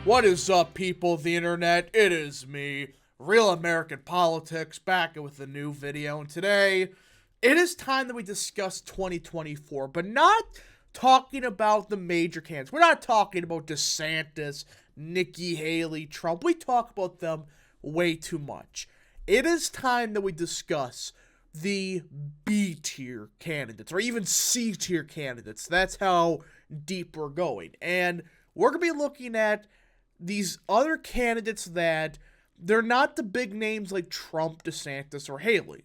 What is up, people of the internet? It is me, Real American Politics, back with a new video. And today, it is time that we discuss 2024, but not talking about the major candidates. We're not talking about DeSantis, Nikki Haley, Trump. We talk about them way too much. It is time that we discuss the B tier candidates, or even C tier candidates. That's how deep we're going. And we're going to be looking at these other candidates that they're not the big names like Trump, DeSantis, or Haley.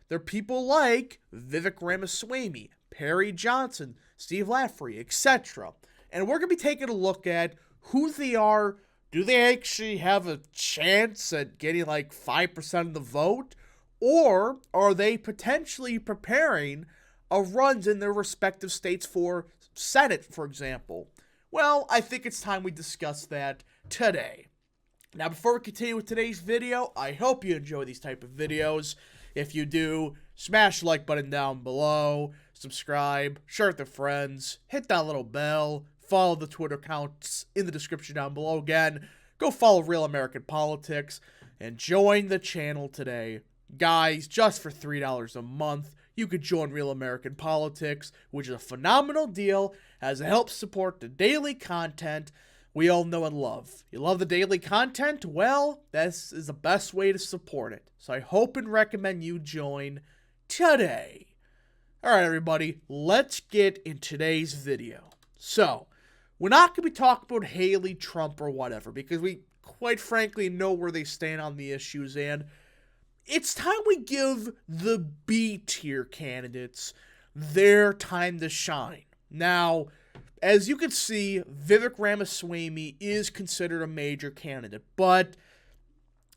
They're people like Vivek Ramaswamy, Perry Johnson, Steve Lafferty, etc. And we're going to be taking a look at who they are. Do they actually have a chance at getting like 5% of the vote? Or are they potentially preparing a runs in their respective states for Senate, for example? Well, I think it's time we discuss that today. Now, before we continue with today's video, I hope you enjoy these type of videos. If you do, smash the like button down below, subscribe, share with your friends, hit that little bell, follow the Twitter accounts in the description down below. Again, go follow Real American Politics and join the channel today. Guys, just for $3 a month, you could join Real American Politics, which is a phenomenal deal as it helps support the daily content we all know and love. You love the daily content? Well, this is the best way to support it. So I hope and recommend you join today. Alright everybody, let's get in today's video. So, we're not going to be talking about Haley, Trump, or whatever, because we quite frankly know where they stand on the issues, and it's time we give the B tier candidates their time to shine. Now, as you can see, Vivek Ramaswamy is considered a major candidate, but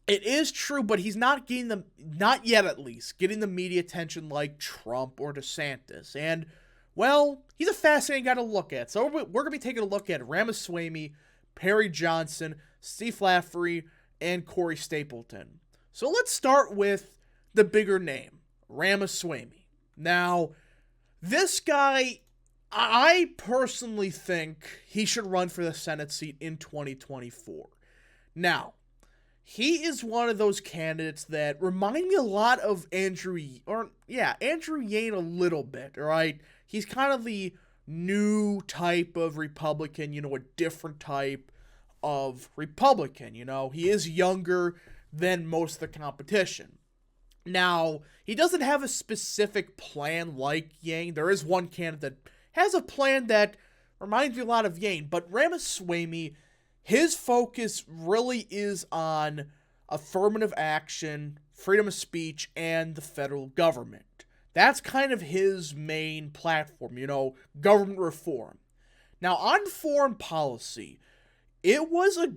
it is true, but he's not getting the, not yet at least, getting the media attention like Trump or DeSantis. And, well, he's a fascinating guy to look at. So we're going to be taking a look at Ramaswamy, Perry Johnson, Steve Lafferty, and Corey Stapleton. So let's start with the bigger name, Ramaswamy. Now, this guy, I personally think he should run for the Senate seat in 2024. Now, he is one of those candidates that remind me a lot of Andrew Yang a little bit, all right? He's kind of the new type of Republican, a different type of Republican, He is younger than most of the competition. Now, he doesn't have a specific plan like Yang. There is one candidate that has a plan that reminds me a lot of Yang, but Ramaswamy, his focus really is on affirmative action, freedom of speech, and the federal government. That's kind of his main platform, government reform. Now, on foreign policy, it was a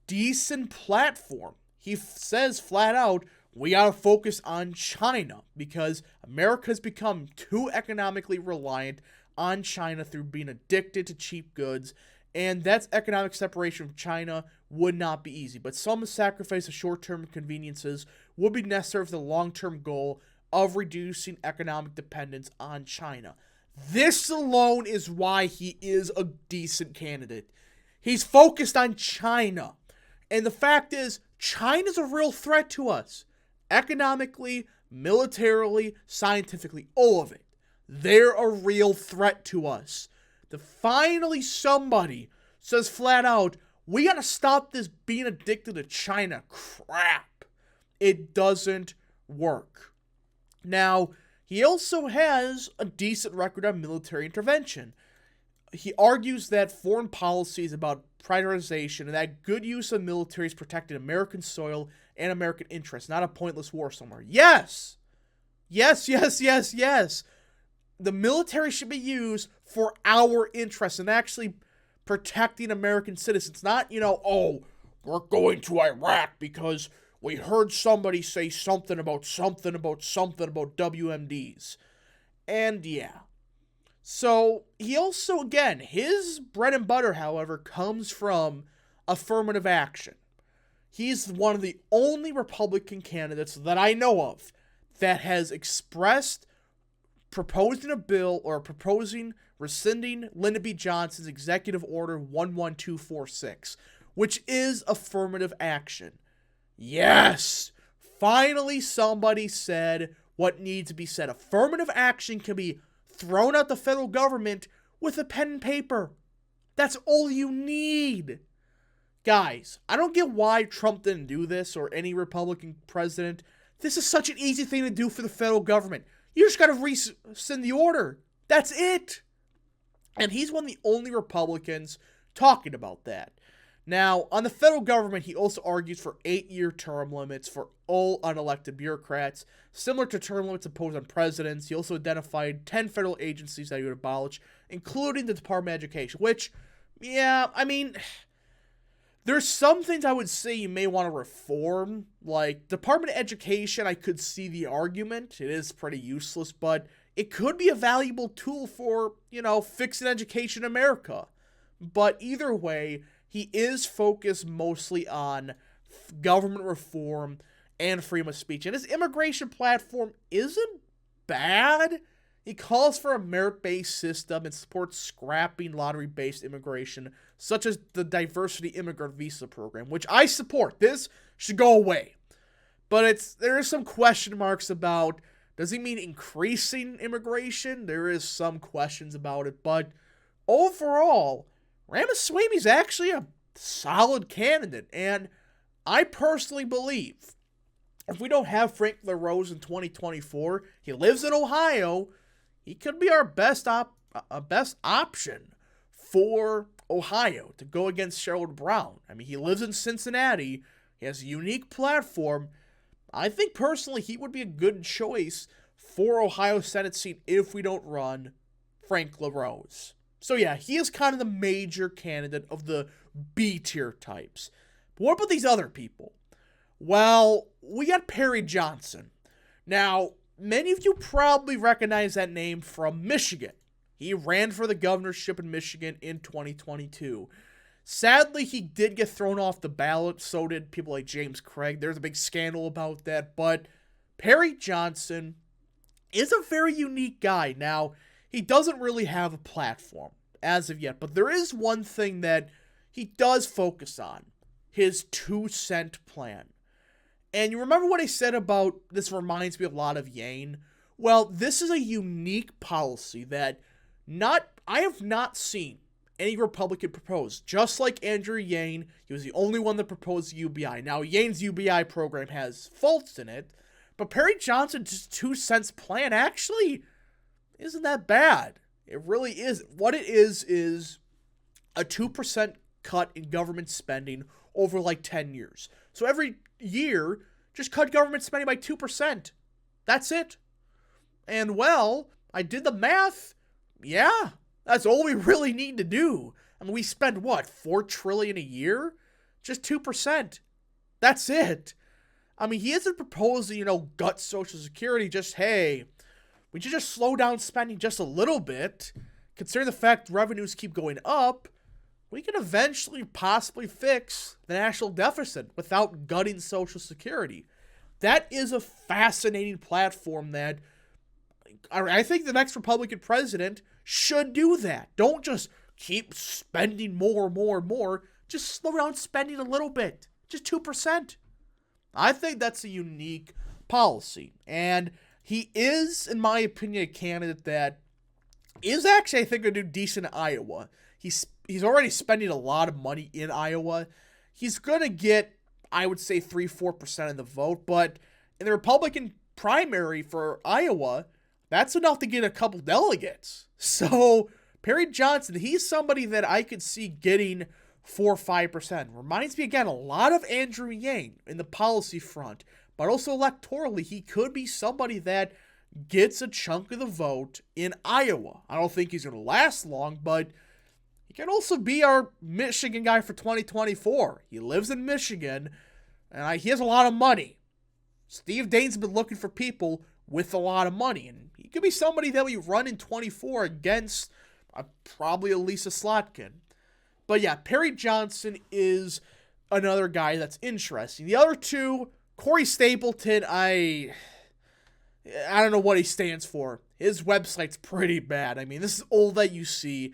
decent platform. He says flat out, we gotta focus on China because America has become too economically reliant on China through being addicted to cheap goods, and that's economic separation from China would not be easy. But some sacrifice of short-term conveniences would be necessary for the long-term goal of reducing economic dependence on China. This alone is why he is a decent candidate. He's focused on China. And the fact is, China's a real threat to us. Economically, militarily, scientifically, all of it. They're a real threat to us. Finally somebody says flat out, we gotta stop this being addicted to China crap. It doesn't work. Now, he also has a decent record on military intervention. He argues that foreign policy is about prioritization and that good use of military is protecting American soil and American interests, not a pointless war somewhere. Yes! Yes, yes, yes, yes! The military should be used for our interests and actually protecting American citizens. Not, oh, we're going to Iraq because we heard somebody say something about WMDs. And yeah. So, he also, again, his bread and butter, however, comes from affirmative action. He's one of the only Republican candidates that I know of that has expressed proposing a bill or proposing rescinding Lyndon B. Johnson's Executive Order 11246, which is affirmative action. Yes! Finally, somebody said what needs to be said. Affirmative action can be thrown at the federal government with a pen and paper. That's all you need. Guys, I don't get why Trump didn't do this or any Republican president. This is such an easy thing to do for the federal government. You just gotta rescind the order. That's it. And he's one of the only Republicans talking about that. Now, on the federal government, he also argues for 8-year term limits for all unelected bureaucrats, similar to term limits imposed on presidents. He also identified 10 federal agencies that he would abolish, including the Department of Education, which, yeah, I mean, there's some things I would say you may want to reform. Like, Department of Education, I could see the argument. It is pretty useless, but it could be a valuable tool for, fixing education in America. But either way, he is focused mostly on government reform and freedom of speech. And his immigration platform isn't bad. He calls for a merit-based system and supports scrapping lottery-based immigration, such as the Diversity Immigrant Visa Program, which I support. This should go away. But there is some question marks about, does he mean increasing immigration? There is some questions about it. But overall, Rama Swami is actually a solid candidate, and I personally believe if we don't have Frank LaRose in 2024, he lives in Ohio, he could be our best option for Ohio to go against Sherrod Brown. I mean, he lives in Cincinnati, he has a unique platform. I think personally he would be a good choice for Ohio Senate seat if we don't run Frank LaRose. So yeah, he is kind of the major candidate of the B-tier types. But what about these other people? Well, we got Perry Johnson. Now, many of you probably recognize that name from Michigan. He ran for the governorship in Michigan in 2022. Sadly, he did get thrown off the ballot, so did people like James Craig. There's a big scandal about that, but Perry Johnson is a very unique guy. Now, he doesn't really have a platform as of yet, but there is one thing that he does focus on, his 2-cent plan. And you remember what I said about this reminds me a lot of Yang? Well, this is a unique policy that I have not seen any Republican propose. Just like Andrew Yang, he was the only one that proposed the UBI. Now, Yang's UBI program has faults in it, but Perry Johnson's 2-cents plan actually isn't that bad. It really is. What it is a 2% cut in government spending over like 10 years. So every year, just cut government spending by 2%. That's it. And well, I did the math. Yeah, that's all we really need to do. I mean, we spend what, $4 trillion a year? Just 2%. That's it. I mean, he isn't proposing, gut Social Security, just, hey, we should just slow down spending just a little bit. Considering the fact revenues keep going up, we can eventually possibly fix the national deficit without gutting Social Security. That is a fascinating platform that I think the next Republican president should do that. Don't just keep spending more and more and more. Just slow down spending a little bit. Just 2%. I think that's a unique policy. And he is, in my opinion, a candidate that is actually, I think, going to do decent in Iowa. He's already spending a lot of money in Iowa. He's going to get, I would say, 3-4% of the vote. But in the Republican primary for Iowa, that's enough to get a couple delegates. So Perry Johnson, he's somebody that I could see getting 4-5%. Reminds me, again, a lot of Andrew Yang in the policy front. But also electorally, he could be somebody that gets a chunk of the vote in Iowa. I don't think he's going to last long, but he can also be our Michigan guy for 2024. He lives in Michigan, and he has a lot of money. Steve Daines has been looking for people with a lot of money, and he could be somebody that we run in 24 against probably Elisa Slotkin. But yeah, Perry Johnson is another guy that's interesting. The other two, Corey Stapleton, I don't know what he stands for. His website's pretty bad. I mean, this is all that you see.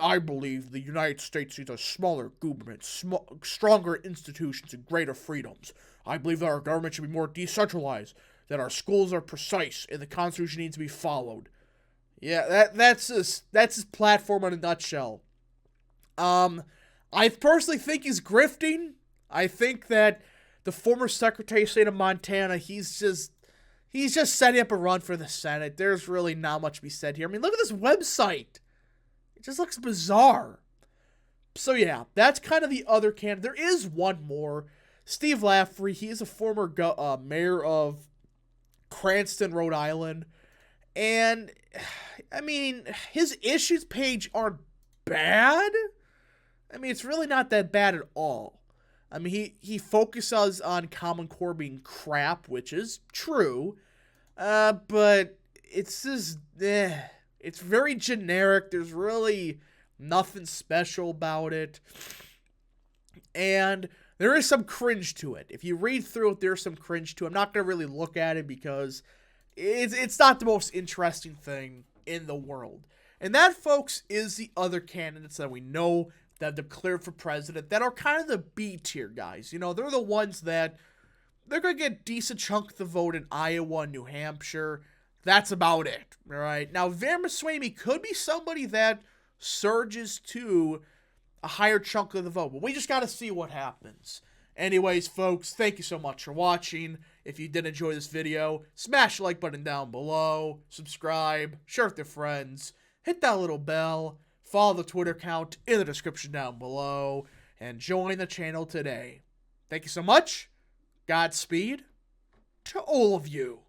I believe the United States needs a smaller government, stronger institutions, and greater freedoms. I believe that our government should be more decentralized, that our schools are precise, and the Constitution needs to be followed. Yeah, that's his platform in a nutshell. I personally think he's grifting. I think that the former Secretary of State of Montana, he's just setting up a run for the Senate. There's really not much to be said here. I mean, look at this website. It just looks bizarre. So yeah, that's kind of the other candidate. There is one more. Steve Lafferty, he is a former mayor of Cranston, Rhode Island. And, I mean, his issues page aren't bad. I mean, it's really not that bad at all. I mean, he focuses on Common Core being crap, which is true. But it's just, it's very generic. There's really nothing special about it. And there is some cringe to it. If you read through it, there's some cringe to it. I'm not going to really look at it because it's not the most interesting thing in the world. And that, folks, is the other candidates that we know that have declared for president that are kind of the B tier guys. You know, they're the ones that they're going to get a decent chunk of the vote in Iowa and New Hampshire. That's about it. All right. Now, Rama Swami could be somebody that surges to a higher chunk of the vote, but we just got to see what happens. Anyways, folks, thank you so much for watching. If you did enjoy this video, smash the like button down below, subscribe, share with your friends, hit that little bell, follow the Twitter account in the description down below, and join the channel today. Thank you so much. Godspeed to all of you.